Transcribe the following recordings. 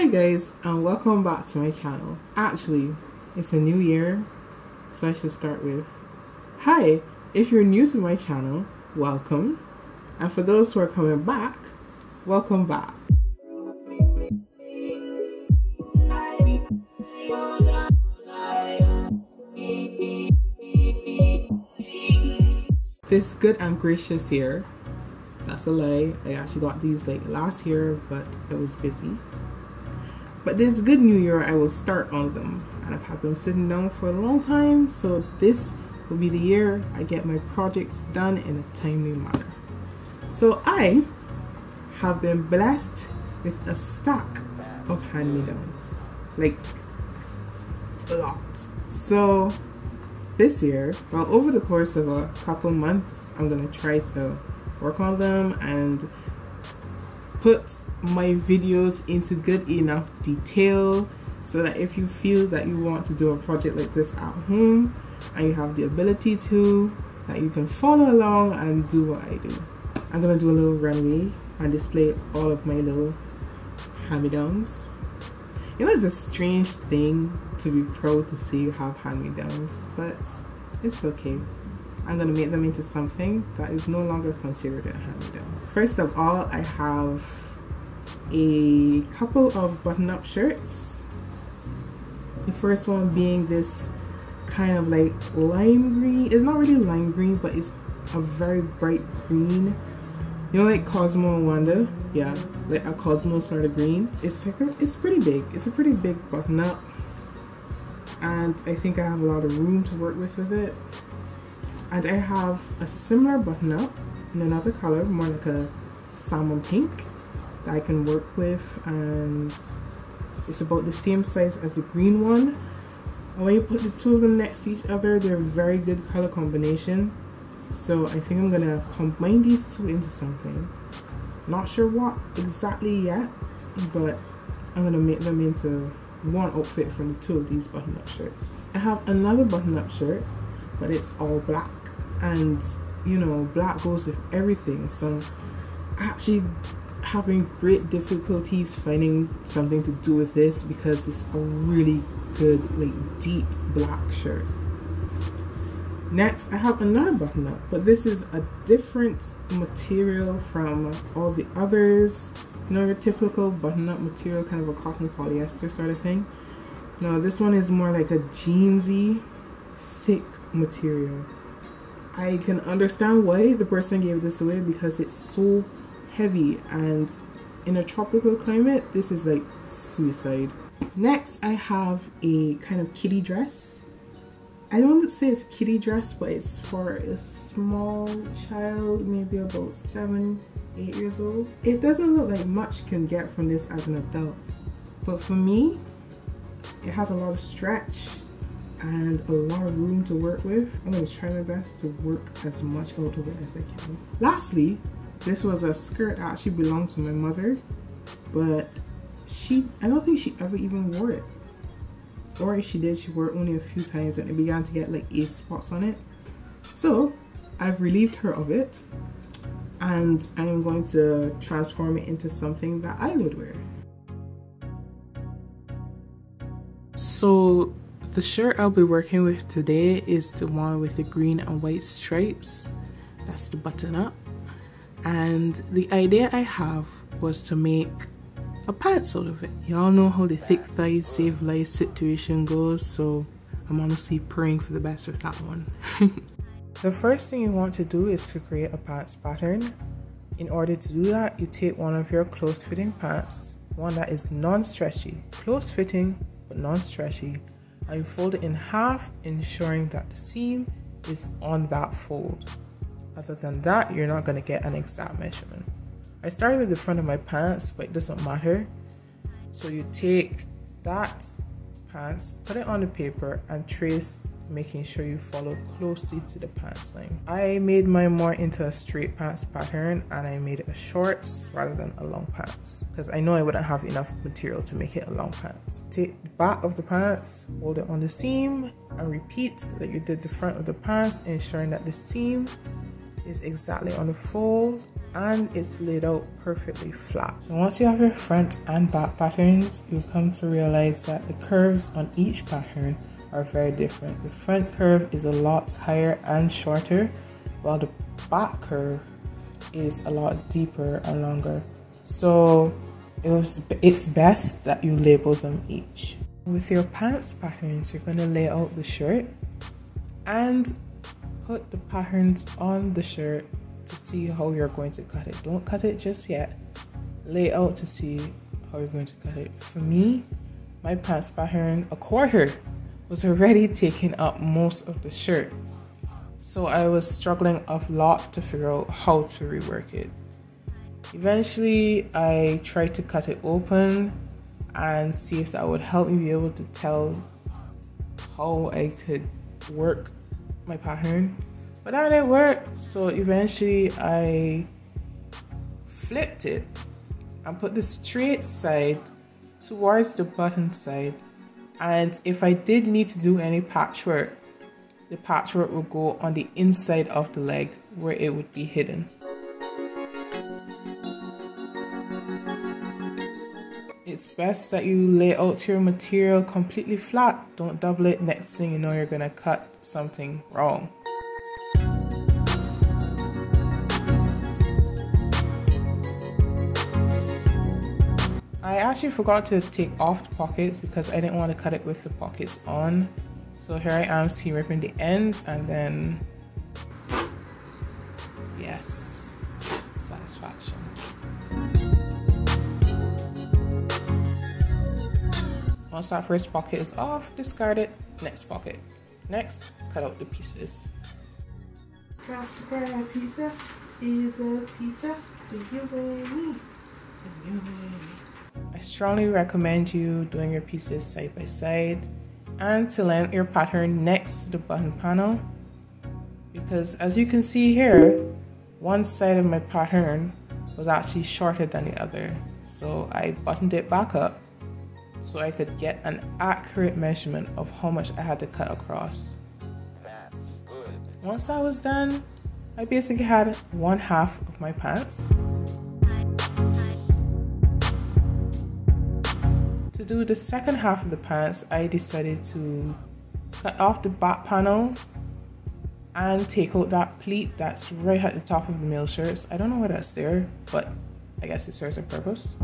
guys, and welcome back to my channel. Actually, it's a new year, so I should start with hi. If you're new to my channel, welcome, and for those who are coming back, welcome back. This good and gracious year, that's a lie, I actually got these like last year, but I was busy. But this good new year, I will start on them, and I've had them sitting down for a long time, so this will be the year I get my projects done in a timely manner. So I have been blessed with a stack of hand-me-downs, like a lot. So this year, well, over the course of a couple months, I'm gonna try to work on them and put my videos into good enough detail so that if you feel that you want to do a project like this at home and you have the ability to, that you can follow along and do what I do. I'm gonna do a little runway and display all of my little hand-me-downs. You know, it's a strange thing to be proud to say you have hand-me-downs, but it's okay. I'm gonna make them into something that is no longer considered a hand-me-down. First of all, I have a couple of button-up shirts. The first one being this kind of like lime green. It's not really lime green, but it's a very bright green. You know, like Cosmo and Wanda? Yeah, like a Cosmo sort of green. It's pretty big. It's a pretty big button-up, and I think I have a lot of room to work with it. And I have a similar button-up in another color, more like a salmon pink, that I can work with, and it's about the same size as the green one. And when you put the two of them next to each other, they're a very good color combination. So I think I'm gonna combine these two into something. Not sure what exactly yet, but I'm gonna make them into one outfit from the two of these button-up shirts. I have another button-up shirt, but it's all black, and you know, black goes with everything, so I'm actually having great difficulties finding something to do with this because it's a really good, like, deep black shirt. Next, I have another button-up, but this is a different material from all the others. You know, your typical button-up material, kind of a cotton polyester sort of thing. No, this one is more like a jeansy, thick material. I can understand why the person gave this away because it's so heavy, and in a tropical climate, this is like suicide. Next, I have a kind of kiddie dress. I don't want to say it's a kiddie dress, but it's for a small child, maybe about 7, 8 years old. It doesn't look like much can get from this as an adult, but for me, it has a lot of stretch and a lot of room to work with. I'm going to try my best to work as much out of it as I can. Lastly, this was a skirt that actually belonged to my mother, but I don't think she ever even wore it. Or if she did, she wore it only a few times and it began to get like 8 spots on it. So I've relieved her of it, and I'm going to transform it into something that I would wear. So the shirt I'll be working with today is the one with the green and white stripes. That's the button-up. And the idea I have was to make a pants out of it. Y'all know how the thick thighs save lives situation goes, so I'm honestly praying for the best with that one. The first thing you want to do is to create a pants pattern. In order to do that, you take one of your close-fitting pants, one that is non-stretchy, close-fitting but non-stretchy, and you fold it in half, ensuring that the seam is on that fold. Other than that, you're not going to get an exact measurement. I started with the front of my pants, but it doesn't matter. So you take that pants, put it on the paper, and trace, making sure you follow closely to the pants line. I made mine more into a straight pants pattern, and I made it a shorts rather than a long pants, because I know I wouldn't have enough material to make it a long pants. Take the back of the pants, hold it on the seam, and repeat like you did the front of the pants, ensuring that the seam is exactly on the fold and it's laid out perfectly flat. And once you have your front and back patterns, you'll come to realize that the curves on each pattern are very different. The front curve is a lot higher and shorter, while the back curve is a lot deeper and longer. So it's best that you label them each. With your pants patterns, you're going to lay out the shirt and put the patterns on the shirt to see how you're going to cut it. Don't cut it just yet. Lay out to see how you're going to cut it. For me, my pants pattern, a quarter, was already taking up most of the shirt. So I was struggling a lot to figure out how to rework it. Eventually, I tried to cut it open and see if that would help me be able to tell how I could work my pattern. But that didn't work. So eventually I flipped it and put the straight side towards the button side. And if I did need to do any patchwork, the patchwork would go on the inside of the leg where it would be hidden. It's best that you lay out your material completely flat. Don't double it. Next thing you know, you're gonna cut something wrong. I actually forgot to take off the pockets because I didn't want to cut it with the pockets on. So here I am seam ripping the ends, and then yes, satisfaction. Once that first pocket is off, discard it. Next pocket. Next, cut out the pieces. Just a pizza is a pizza. Do you weigh me? Do you weigh me? I strongly recommend you doing your pieces side by side and to line your pattern next to the button panel, because as you can see here, one side of my pattern was actually shorter than the other. So I buttoned it back up so I could get an accurate measurement of how much I had to cut across. Once that was done, I basically had one half of my pants. To do the second half of the pants, I decided to cut off the back panel and take out that pleat that's right at the top of the male shirts. I don't know why that's there, but I guess it serves a purpose.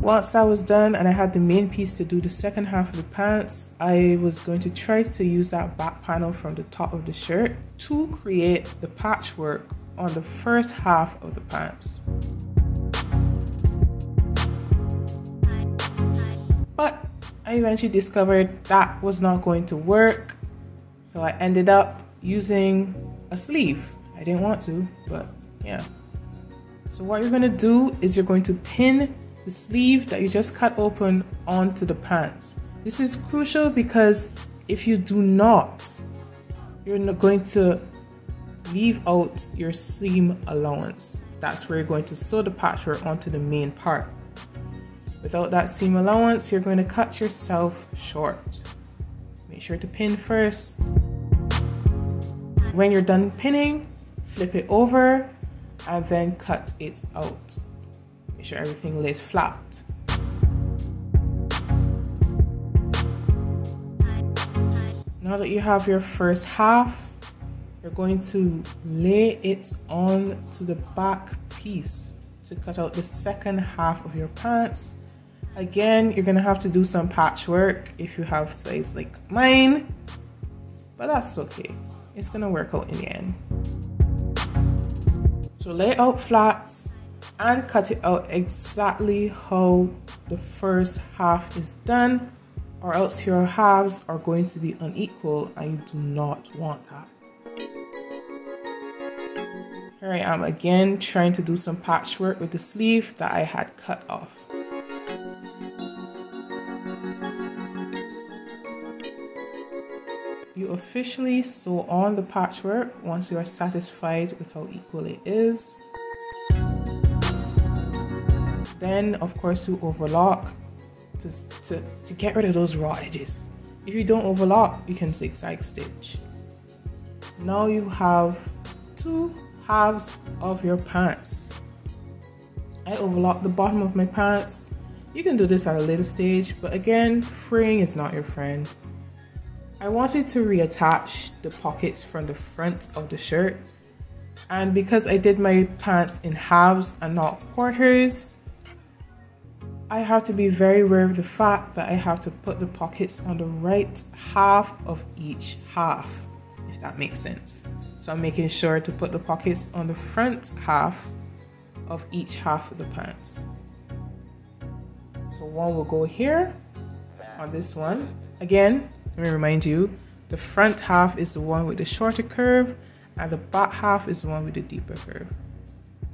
Once that was done and I had the main piece to do the second half of the pants, I was going to try to use that back panel from the top of the shirt to create the patchwork on the first half of the pants. But I eventually discovered that was not going to work, so I ended up using a sleeve. I didn't want to, but yeah. So what you're going to do is you're going to pin the sleeve that you just cut open onto the pants. This is crucial because if you do not, you're not going to leave out your seam allowance. That's where you're going to sew the patchwork onto the main part. Without that seam allowance, you're going to cut yourself short. Make sure to pin first. When you're done pinning, flip it over and then cut it out. Make sure everything lays flat. Now that you have your first half, you're going to lay it on to the back piece to cut out the second half of your pants. Again, you're gonna have to do some patchwork if you have thighs like mine, but that's okay. It's gonna work out in the end. So lay out flat and cut it out exactly how the first half is done, or else your halves are going to be unequal and you do not want that. Here I am again trying to do some patchwork with the sleeve that I had cut off. You officially sew on the patchwork once you are satisfied with how equal it is. Then, of course, you overlock to get rid of those raw edges. If you don't overlock, you can zigzag stitch. Now you have two halves of your pants. I overlocked the bottom of my pants. You can do this at a later stage, but again, fraying is not your friend. I wanted to reattach the pockets from the front of the shirt, and because I did my pants in halves and not quarters, I have to be very aware of the fact that I have to put the pockets on the right half of each half, if that makes sense. So I'm making sure to put the pockets on the front half of each half of the pants. So one will go here on this one. Again, let me remind you, the front half is the one with the shorter curve and the back half is the one with the deeper curve.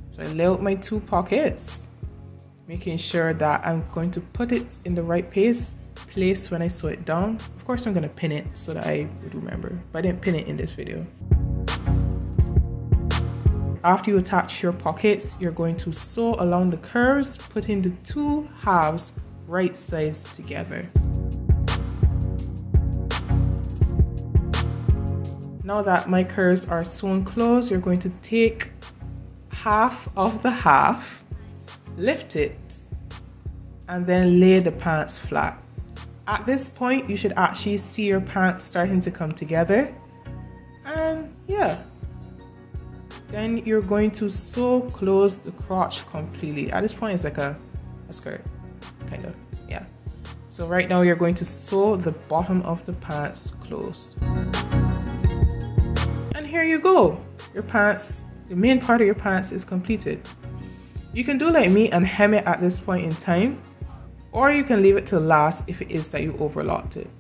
So I lay out my two pockets, making sure that I'm going to put it in the right place when I sew it down. Of course, I'm going to pin it so that I would remember, but I didn't pin it in this video. After you attach your pockets, you're going to sew along the curves, putting the two halves right sides together. Now that my curves are sewn closed, you're going to take half of the half, lift it, and then lay the pants flat. At this point, you should actually see your pants starting to come together. And yeah. Then you're going to sew close the crotch completely. At this point, it's like a skirt, kind of, yeah. So right now, you're going to sew the bottom of the pants closed. And here you go. Your pants, the main part of your pants is completed. You can do like me and hem it at this point in time, or you can leave it till last if it is that you overlocked it.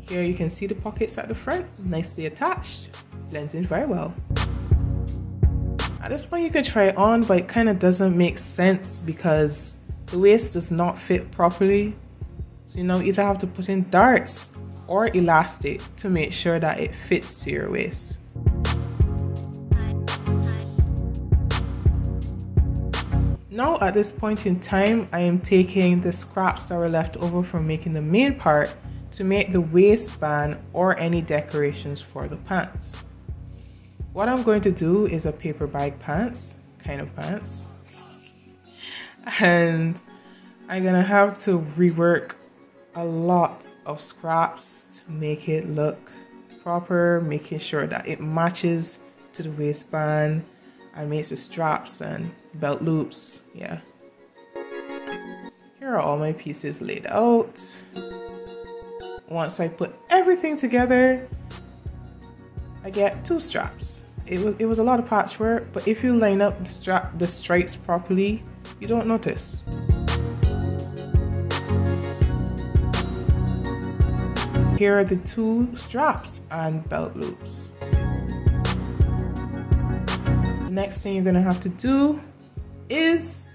Here you can see the pockets at the front, nicely attached, blends in very well. At this point you can try it on, but it kind of doesn't make sense because the waist does not fit properly. So you now either have to put in darts or elastic to make sure that it fits to your waist. Now at this point in time, I am taking the scraps that were left over from making the main part to make the waistband or any decorations for the pants. What I'm going to do is a paper bag pants, kind of pants. And I'm gonna have to rework a lot of scraps to make it look proper, making sure that it matches to the waistband and makes the straps and belt loops, yeah. Here are all my pieces laid out. Once I put everything together, I get two straps. It was a lot of patchwork, but if you line up the stripes properly, you don't notice. Here are the two straps and belt loops. The next thing you're gonna have to do is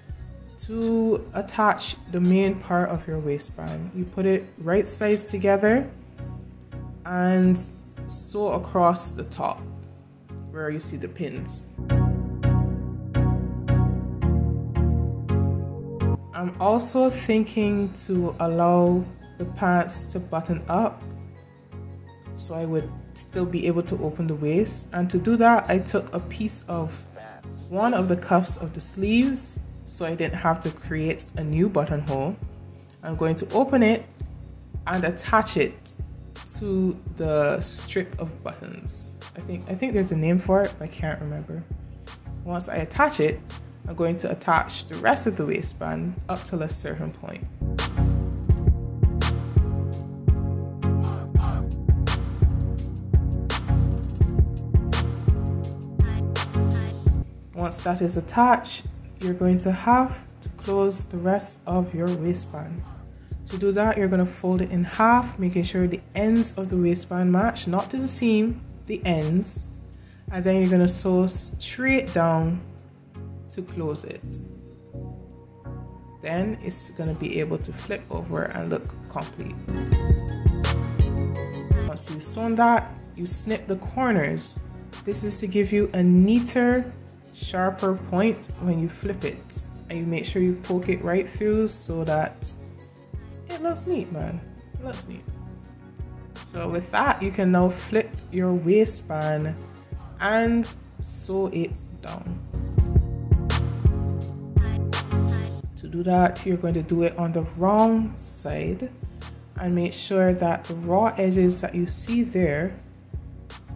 to attach the main part of your waistband. You put it right sides together and sew across the top where you see the pins. I'm also thinking to allow the pants to button up so I would still be able to open the waist, and to do that I took a piece of one of the cuffs of the sleeves so I didn't have to create a new buttonhole. I'm going to open it and attach it to the strip of buttons. I think there's a name for it, but I can't remember. Once I attach it, I'm going to attach the rest of the waistband up till a certain point. Once that is attached, you're going to have to close the rest of your waistband. To do that, you're going to fold it in half, making sure the ends of the waistband match, not to the seam, the ends. And then you're going to sew straight down to close it. Then it's going to be able to flip over and look complete. Once you've sewn that, you snip the corners. This is to give you a neater, sharper point when you flip it, and you make sure you poke it right through so that it looks neat, man. It looks neat. So with that, you can now flip your waistband and sew it down. To do that, you're going to do it on the wrong side and make sure that the raw edges that you see there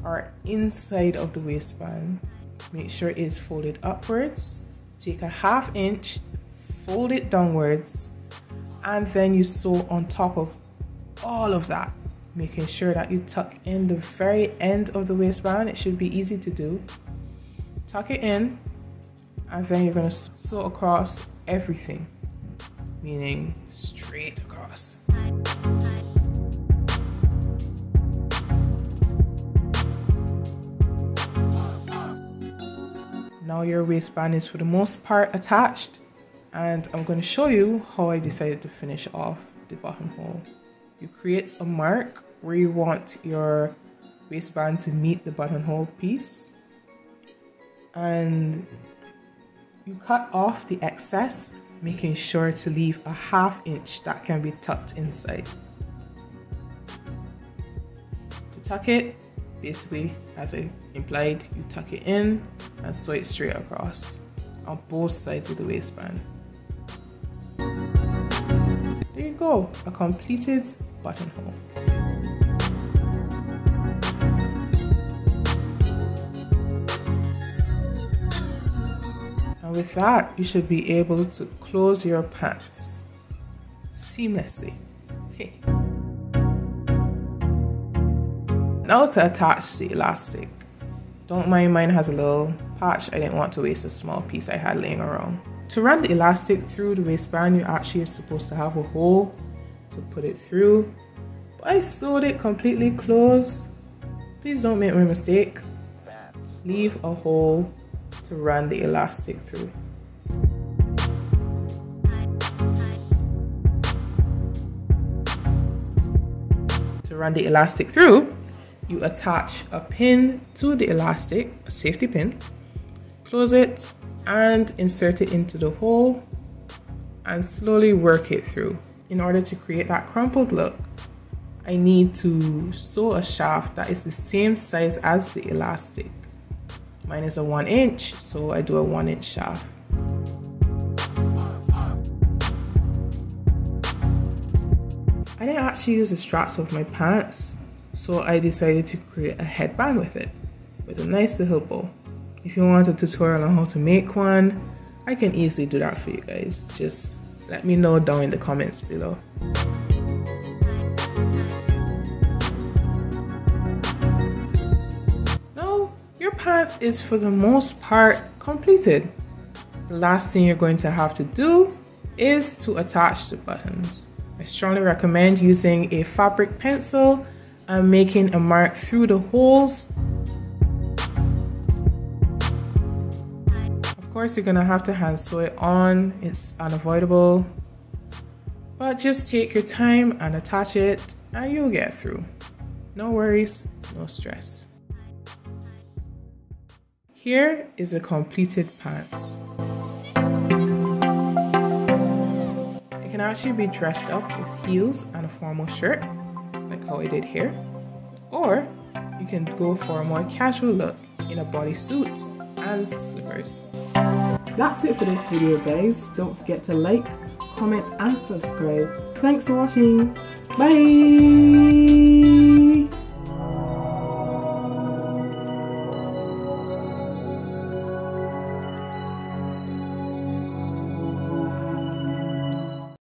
are inside of the waistband. Make sure it is folded upwards. Take a 1/2 inch, fold it downwards, and then you sew on top of all of that, making sure that you tuck in the very end of the waistband. It should be easy to do. Tuck it in, and then you're going to sew across everything, meaning straight across. Now your waistband is for the most part attached, and I'm going to show you how I decided to finish off the buttonhole. You create a mark where you want your waistband to meet the buttonhole piece, and you cut off the excess, making sure to leave a 1/2 inch that can be tucked inside. To tuck it, basically, as I implied, you tuck it in and sew it straight across on both sides of the waistband. There you go, a completed buttonhole. And with that, you should be able to close your pants seamlessly. Now to attach the elastic. Don't mind, mine has a little patch. I didn't want to waste a small piece I had laying around. To run the elastic through the waistband, you actually are supposed to have a hole to put it through. But I sewed it completely closed. Please don't make my mistake. Leave a hole to run the elastic through. To run the elastic through, you attach a pin to the elastic, a safety pin, close it and insert it into the hole and slowly work it through. In order to create that crumpled look, I need to sew a shaft that is the same size as the elastic. Mine is a 1 inch, so I do a 1 inch shaft. I didn't actually use the straps of my pants, so I decided to create a headband with it, with a nice little bow. If you want a tutorial on how to make one, I can easily do that for you guys. Just let me know down in the comments below. Now, your pants is for the most part completed. The last thing you're going to have to do is to attach the buttons. I strongly recommend using a fabric pencil and making a mark through the holes. Of course, you're gonna have to hand sew it on. It's unavoidable, but just take your time and attach it and you'll get through. No worries, no stress. Here is the completed pants. It can actually be dressed up with heels and a formal shirt, like how I did here, or you can go for a more casual look in a bodysuit and slippers. That's it for this video, guys. Don't forget to like, comment and subscribe. Thanks for watching. Bye!